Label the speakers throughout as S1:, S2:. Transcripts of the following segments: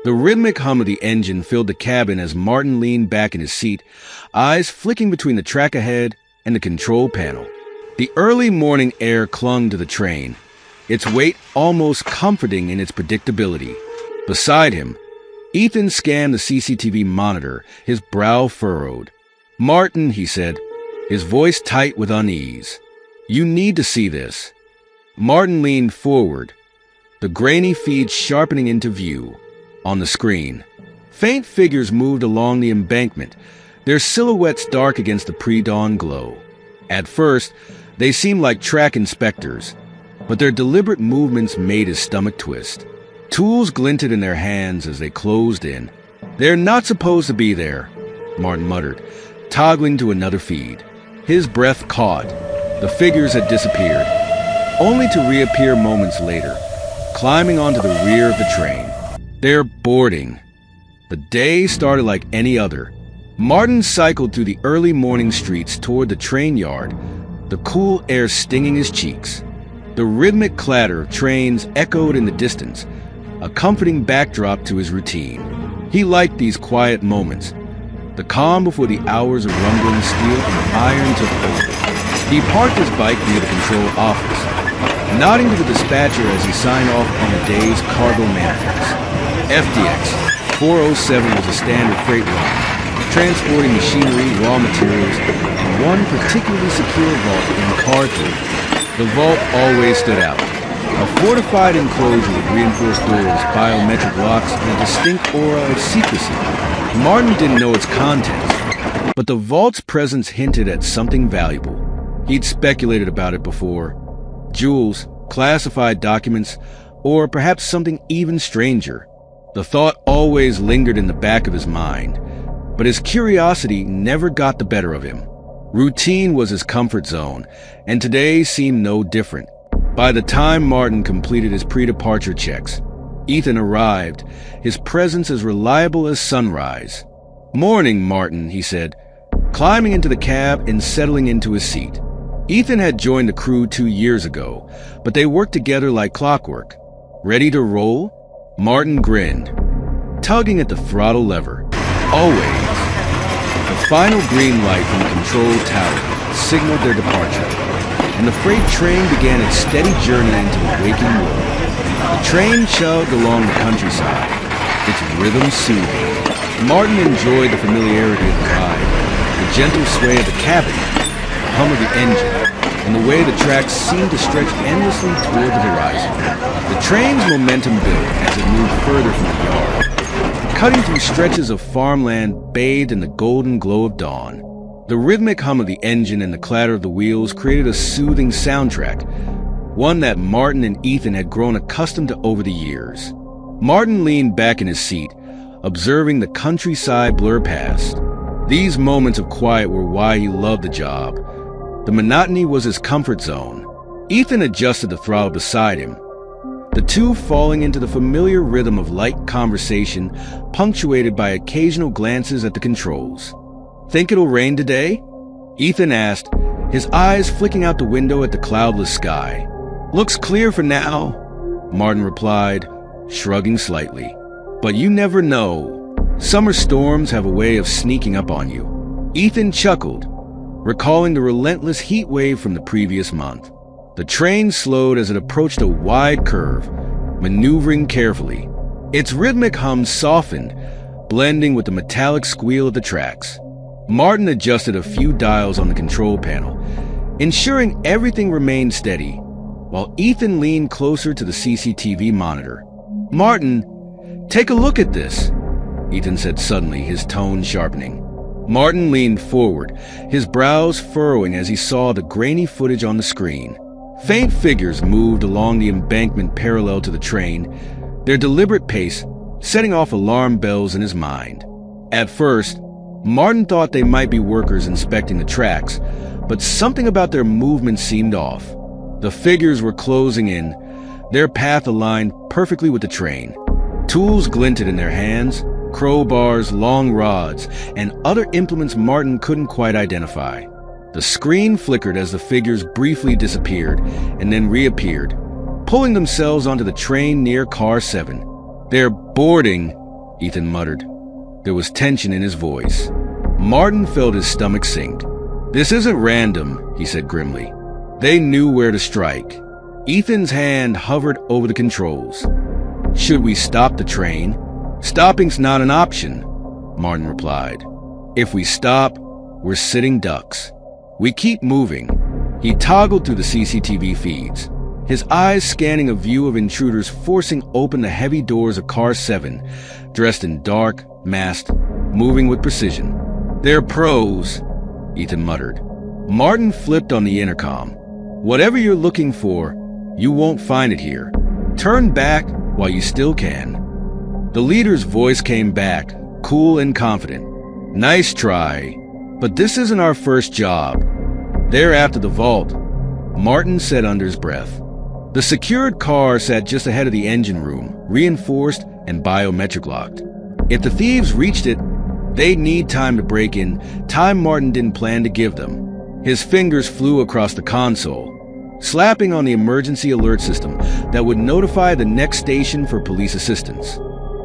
S1: The rhythmic hum of the engine filled the cabin as Martin leaned back in his seat, eyes flicking between the track ahead and the control panel. The early morning air clung to the train, its weight almost comforting in its predictability. Beside him, Ethan scanned the CCTV monitor, his brow furrowed. "Martin," he said, his voice tight with unease. "You need to see this." Martin leaned forward, the grainy feed sharpening into view. On the screen, faint figures moved along the embankment, their silhouettes dark against the pre-dawn glow. At first, they seemed like track inspectors, but their deliberate movements made his stomach twist. Tools glinted in their hands as they closed in. "They're not supposed to be there," Martin muttered, toggling to another feed. His breath caught. The figures had disappeared, only to reappear moments later, climbing onto the rear of the train. "They're boarding." The day started like any other. Martin cycled through the early morning streets toward the train yard, the cool air stinging his cheeks. The rhythmic clatter of trains echoed in the distance, a comforting backdrop to his routine. He liked these quiet moments, the calm before the hours of rumbling steel and iron took over. He parked his bike near the control office, nodding to the dispatcher as he signed off on the day's cargo manifest. FDX 407 was a standard freight line, transporting machinery, raw materials, and one particularly secure vault in Carthage. The vault always stood out. A fortified enclosure with reinforced doors, biometric locks, and a distinct aura of secrecy. Martin didn't know its contents, but the vault's presence hinted at something valuable. He'd speculated about it before. Jewels, classified documents, or perhaps something even stranger. The thought always lingered in the back of his mind, but his curiosity never got the better of him. Routine was his comfort zone, and today seemed no different. By the time Martin completed his pre-departure checks, Ethan arrived, his presence as reliable as sunrise. "Morning, Martin," he said, climbing into the cab and settling into his seat. Ethan had joined the crew 2 years ago, but they worked together like clockwork. "Ready to roll?" Martin grinned, tugging at the throttle lever. "Always." The final green light from the control tower signaled their departure, and the freight train began its steady journey into the waking world. The train chugged along the countryside, its rhythm soothing. Martin enjoyed the familiarity of the ride, the gentle sway of the cabin, the hum of the engine, and the way the tracks seemed to stretch endlessly toward the horizon. The train's momentum built as it moved further from the yard, cutting through stretches of farmland bathed in the golden glow of dawn. The rhythmic hum of the engine and the clatter of the wheels created a soothing soundtrack, one that Martin and Ethan had grown accustomed to over the years. Martin leaned back in his seat, observing the countryside blur past. These moments of quiet were why he loved the job. The monotony was his comfort zone. Ethan adjusted the throttle beside him, the two falling into the familiar rhythm of light conversation, punctuated by occasional glances at the controls. "Think it'll rain today?" Ethan asked, his eyes flicking out the window at the cloudless sky. "Looks clear for now," Martin replied, shrugging slightly. "But you never know. Summer storms have a way of sneaking up on you." Ethan chuckled, recalling the relentless heat wave from the previous month. The train slowed as it approached a wide curve, maneuvering carefully. Its rhythmic hum softened, blending with the metallic squeal of the tracks. Martin adjusted a few dials on the control panel, ensuring everything remained steady, while Ethan leaned closer to the CCTV monitor. "Martin, take a look at this," Ethan said suddenly, his tone sharpening. Martin leaned forward, his brows furrowing as he saw the grainy footage on the screen. Faint figures moved along the embankment parallel to the train, their deliberate pace setting off alarm bells in his mind. At first, Martin thought they might be workers inspecting the tracks, but something about their movement seemed off. The figures were closing in, their path aligned perfectly with the train. Tools glinted in their hands, crowbars, long rods, and other implements Martin couldn't quite identify. The screen flickered as the figures briefly disappeared and then reappeared, pulling themselves onto the train near Car 7. "They're boarding," Ethan muttered. There was tension in his voice. Martin felt his stomach sink. This isn't random, he said grimly. They knew where to strike. Ethan's hand hovered over the controls. Should we stop the train? Stopping's not an option, Martin replied. If we stop, we're sitting ducks. We keep moving. He toggled through the CCTV feeds, his eyes scanning a view of intruders forcing open the heavy doors of Car 7, dressed in dark, masked, moving with precision. They're pros, Ethan muttered. Martin flipped on the intercom. Whatever you're looking for, you won't find it here. Turn back while you still can. The leader's voice came back, cool and confident. Nice try, but this isn't our first job. They're after the vault, Martin said under his breath. The secured car sat just ahead of the engine room, reinforced and biometric locked. If the thieves reached it, they'd need time to break in, time Martin didn't plan to give them. His fingers flew across the console, slapping on the emergency alert system that would notify the next station for police assistance.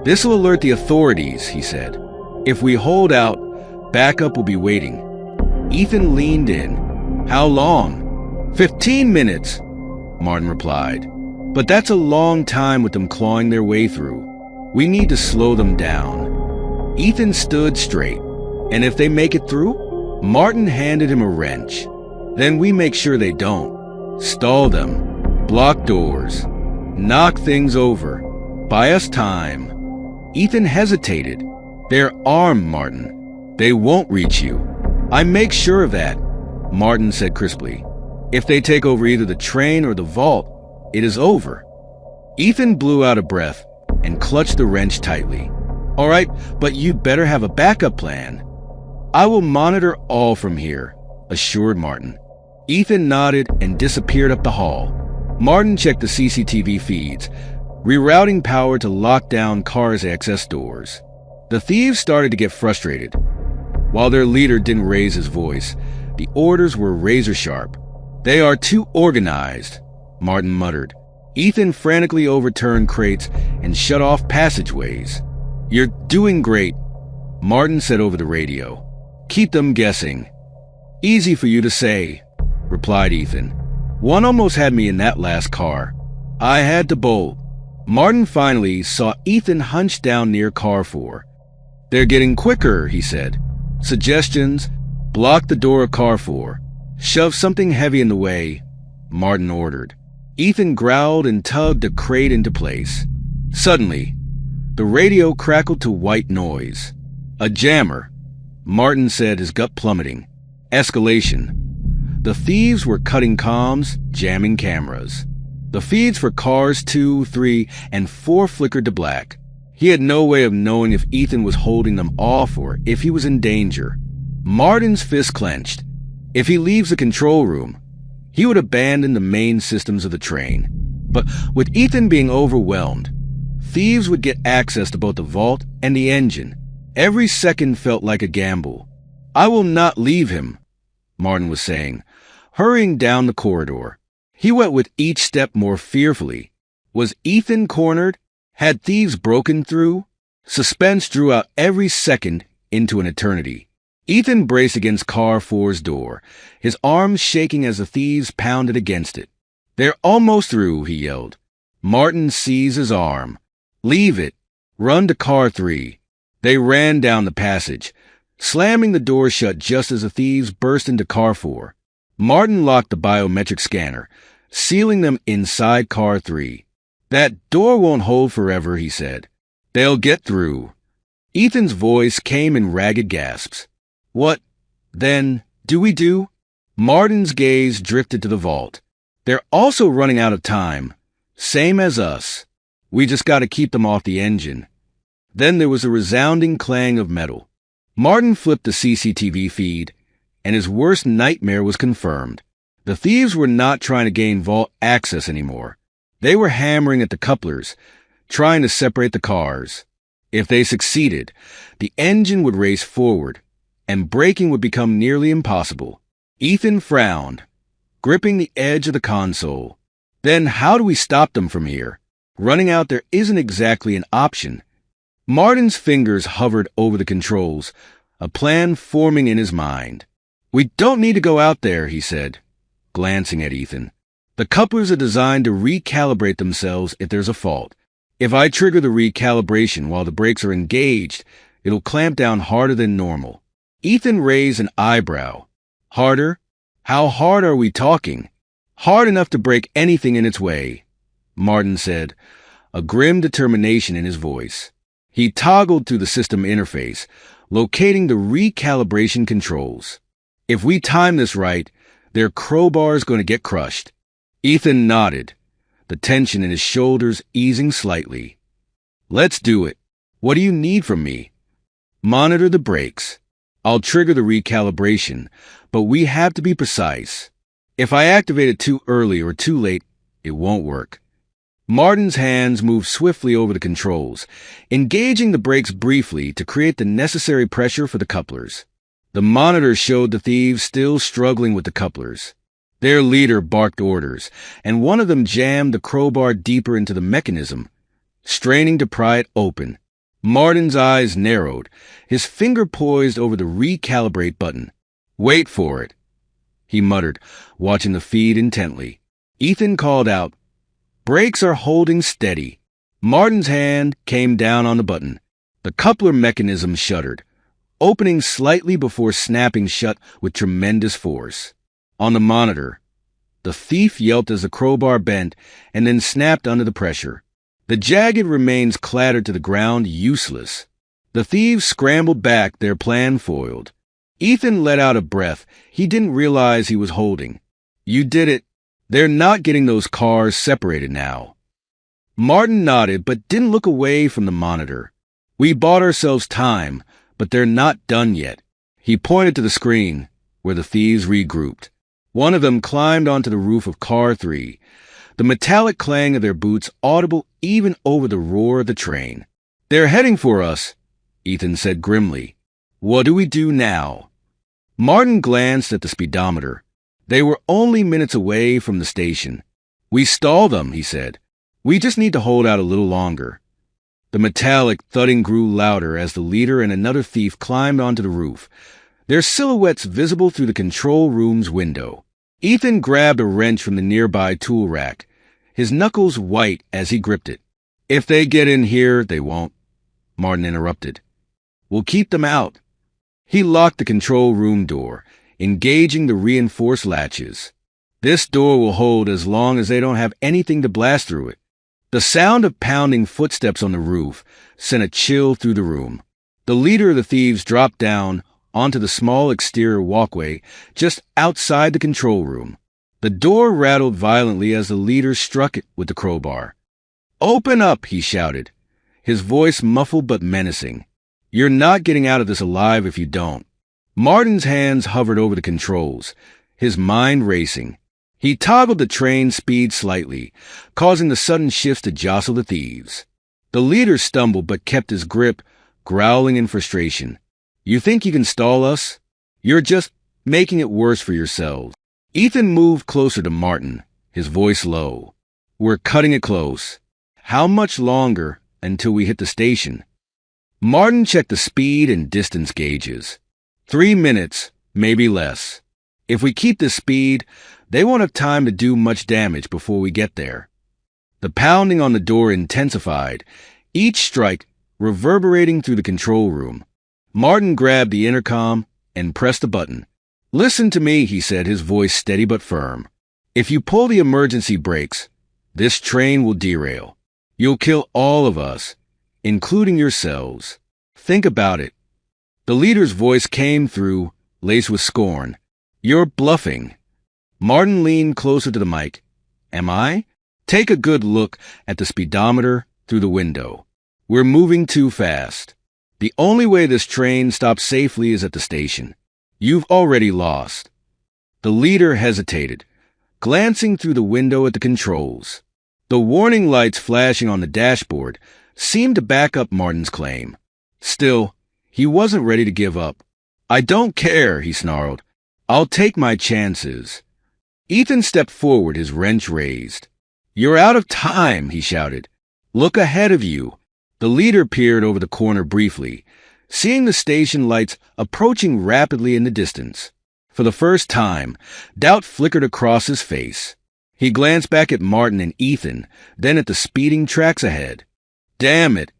S1: This will alert the authorities, he said. If we hold out, backup will be waiting. Ethan leaned in. How long? 15 minutes, Martin replied. But that's a long time with them clawing their way through. We need to slow them down. Ethan stood straight. And if they make it through? Martin handed him a wrench. Then we make sure they don't. Stall them. Block doors. Knock things over. Buy us time. Ethan hesitated. They're armed, Martin. They won't reach you. I make sure of that, Martin said crisply. If they take over either the train or the vault, it is over. Ethan blew out a breath and clutched the wrench tightly. All right, but you'd better have a backup plan. I will monitor all from here, assured Martin. Ethan nodded and disappeared up the hall. Martin checked the CCTV feeds, rerouting power to lock down cars' access doors. The thieves started to get frustrated. While their leader didn't raise his voice, the orders were razor sharp. They are too organized, Martin muttered. Ethan frantically overturned crates and shut off passageways. You're doing great, Martin said over the radio. Keep them guessing. Easy for you to say, replied Ethan. One almost had me in that last car. I had to bolt. Martin finally saw Ethan hunched down near car 4. They're getting quicker, he said. Suggestions? Block the door of car 4. Shove something heavy in the way, Martin ordered. Ethan growled and tugged a crate into place. Suddenly, the radio crackled to white noise. A jammer, Martin said, his gut plummeting. Escalation. The thieves were cutting comms, jamming cameras. The feeds for cars 2, 3, and 4 flickered to black. He had no way of knowing if Ethan was holding them off or if he was in danger. Martin's fist clenched. If he leaves the control room, he would abandon the main systems of the train. But with Ethan being overwhelmed, thieves would get access to both the vault and the engine. Every second felt like a gamble. I will not leave him, Martin was saying, hurrying down the corridor. He went with each step more fearfully. Was Ethan cornered? Had thieves broken through? Suspense drew out every second into an eternity. Ethan braced against car 4's door, his arms shaking as the thieves pounded against it. They're almost through, he yelled. Martin seized his arm. Leave it. Run to car 3. They ran down the passage, slamming the door shut just as the thieves burst into car 4. Martin locked the biometric scanner, sealing them inside car 3. That door won't hold forever, he said. They'll get through. Ethan's voice came in ragged gasps. What, then, do we do? Martin's gaze drifted to the vault. They're also running out of time. Same as us. We just got to keep them off the engine. Then there was a resounding clang of metal. Martin flipped the CCTV feed, and his worst nightmare was confirmed. The thieves were not trying to gain vault access anymore. They were hammering at the couplers, trying to separate the cars. If they succeeded, the engine would race forward, and braking would become nearly impossible. Ethan frowned, gripping the edge of the console. Then how do we stop them from here? Running out there isn't exactly an option. Martin's fingers hovered over the controls, a plan forming in his mind. "We don't need to go out there," he said, glancing at Ethan. "The couplers are designed to recalibrate themselves if there's a fault. If I trigger the recalibration while the brakes are engaged, it'll clamp down harder than normal." Ethan raised an eyebrow. "Harder? How hard are we talking?" "Hard enough to break anything in its way," Martin said, a grim determination in his voice. He toggled through the system interface, locating the recalibration controls. "If we time this right, their crowbar's going to get crushed." Ethan nodded, the tension in his shoulders easing slightly. "Let's do it. What do you need from me?" "Monitor the brakes. I'll trigger the recalibration, but we have to be precise. If I activate it too early or too late, it won't work." Martin's hands moved swiftly over the controls, engaging the brakes briefly to create the necessary pressure for the couplers. The monitor showed the thieves still struggling with the couplers. Their leader barked orders, and one of them jammed the crowbar deeper into the mechanism, straining to pry it open. Martin's eyes narrowed, his finger poised over the recalibrate button. "Wait for it," he muttered, watching the feed intently. Ethan called out, "Brakes are holding steady." Martin's hand came down on the button. The coupler mechanism shuddered, opening slightly before snapping shut with tremendous force. On the monitor, the thief yelped as the crowbar bent and then snapped under the pressure. The jagged remains clattered to the ground, useless. The thieves scrambled back, their plan foiled. Ethan let out a breath he didn't realize he was holding. "You did it. They're not getting those cars separated now." Martin nodded but didn't look away from the monitor. "We bought ourselves time, but they're not done yet." He pointed to the screen, where the thieves regrouped. One of them climbed onto the roof of Car 3, the metallic clang of their boots audible even over the roar of the train. "They're heading for us," Ethan said grimly. "What do we do now?" Martin glanced at the speedometer. They were only minutes away from the station. "We stall them," he said. "We just need to hold out a little longer." The metallic thudding grew louder as the leader and another thief climbed onto the roof, their silhouettes visible through the control room's window. Ethan grabbed a wrench from the nearby tool rack, his knuckles white as he gripped it. "If they get in here, they won't," Martin interrupted. "We'll keep them out." He locked the control room door, engaging the reinforced latches. "This door will hold as long as they don't have anything to blast through it." The sound of pounding footsteps on the roof sent a chill through the room. The leader of the thieves dropped down onto the small exterior walkway just outside the control room. The door rattled violently as the leader struck it with the crowbar. "Open up," he shouted, his voice muffled but menacing. "You're not getting out of this alive if you don't." Martin's hands hovered over the controls, his mind racing. He toggled the train's speed slightly, causing the sudden shifts to jostle the thieves. The leader stumbled but kept his grip, growling in frustration. "You think you can stall us? You're just making it worse for yourselves." Ethan moved closer to Martin, his voice low. "We're cutting it close. How much longer until we hit the station?" Martin checked the speed and distance gauges. 3 minutes, maybe less. If we keep this speed, they won't have time to do much damage before we get there. The pounding on the door intensified, each strike reverberating through the control room. Martin grabbed the intercom and pressed a button. "Listen to me," he said, his voice steady but firm. "If you pull the emergency brakes, this train will derail. You'll kill all of us, including yourselves. Think about it." The leader's voice came through, laced with scorn. "You're bluffing." Martin leaned closer to the mic. "Am I? Take a good look at the speedometer through the window. We're moving too fast. The only way this train stops safely is at the station. You've already lost." The leader hesitated, glancing through the window at the controls. The warning lights flashing on the dashboard seemed to back up Martin's claim. Still, he wasn't ready to give up. "I don't care," he snarled. "I'll take my chances." Ethan stepped forward, his wrench raised. "You're out of time," he shouted. "Look ahead of you. The leader peered over the corner briefly, seeing the station lights approaching rapidly in the distance. For the first time, doubt flickered across his face. He glanced back at Martin and Ethan, then at the speeding tracks ahead. "Damn it,"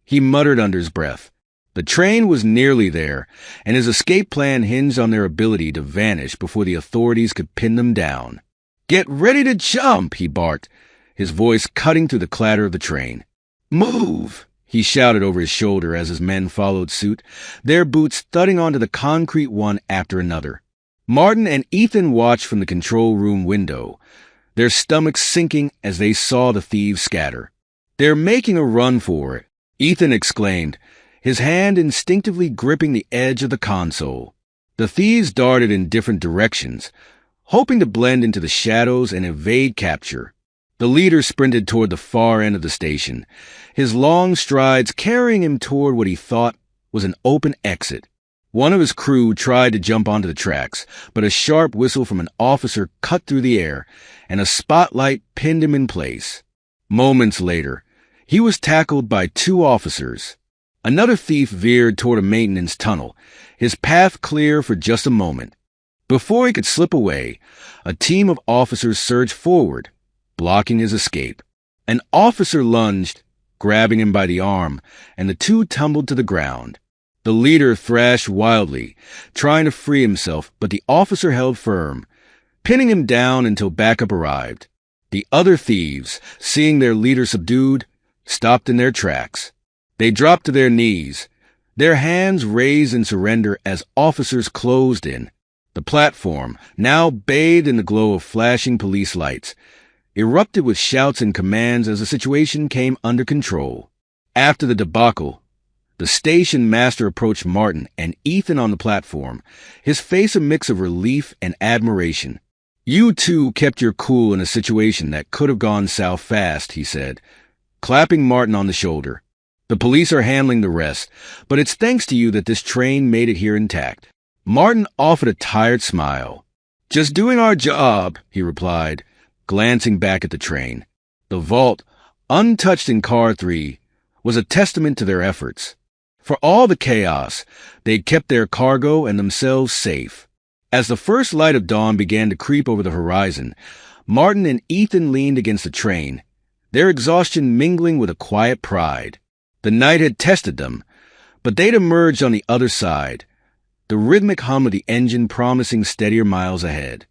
S1: he muttered under his breath. The train was nearly there, and his escape plan hinged on their ability to vanish before the authorities could pin them down. "Get ready to jump," he barked, his voice cutting through the clatter of the train. "Move," he shouted over his shoulder as his men followed suit, their boots thudding onto the concrete one after another. Martin and Ethan watched from the control room window, their stomachs sinking as they saw the thieves scatter. "They're making a run for it," Ethan exclaimed, his hand instinctively gripping the edge of the console. The thieves darted in different directions, hoping to blend into the shadows and evade capture. The leader sprinted toward the far end of the station, his long strides carrying him toward what he thought was an open exit. One of his crew tried to jump onto the tracks, but a sharp whistle from an officer cut through the air, and a spotlight pinned him in place. Moments later, he was tackled by two officers. Another thief veered toward a maintenance tunnel, his path clear for just a moment. Before he could slip away, a team of officers surged forward, blocking his escape. An officer lunged, grabbing him by the arm, and the two tumbled to the ground. The leader thrashed wildly, trying to free himself, but the officer held firm, pinning him down until backup arrived. The other thieves, seeing their leader subdued, stopped in their tracks. They dropped to their knees, their hands raised in surrender as officers closed in. The platform, now bathed in the glow of flashing police lights, erupted with shouts and commands as the situation came under control. After the debacle, the station master approached Martin and Ethan on the platform, his face a mix of relief and admiration. "You two kept your cool in a situation that could have gone south fast," he said, clapping Martin on the shoulder. "The police are handling the rest, but it's thanks to you that this train made it here intact." Martin offered a tired smile. "Just doing our job," he replied, glancing back at the train. The vault, untouched in Car 3, was a testament to their efforts. For all the chaos, they'd kept their cargo and themselves safe. As the first light of dawn began to creep over the horizon, Martin and Ethan leaned against the train, their exhaustion mingling with a quiet pride. The night had tested them, but they'd emerged on the other side, the rhythmic hum of the engine promising steadier miles ahead.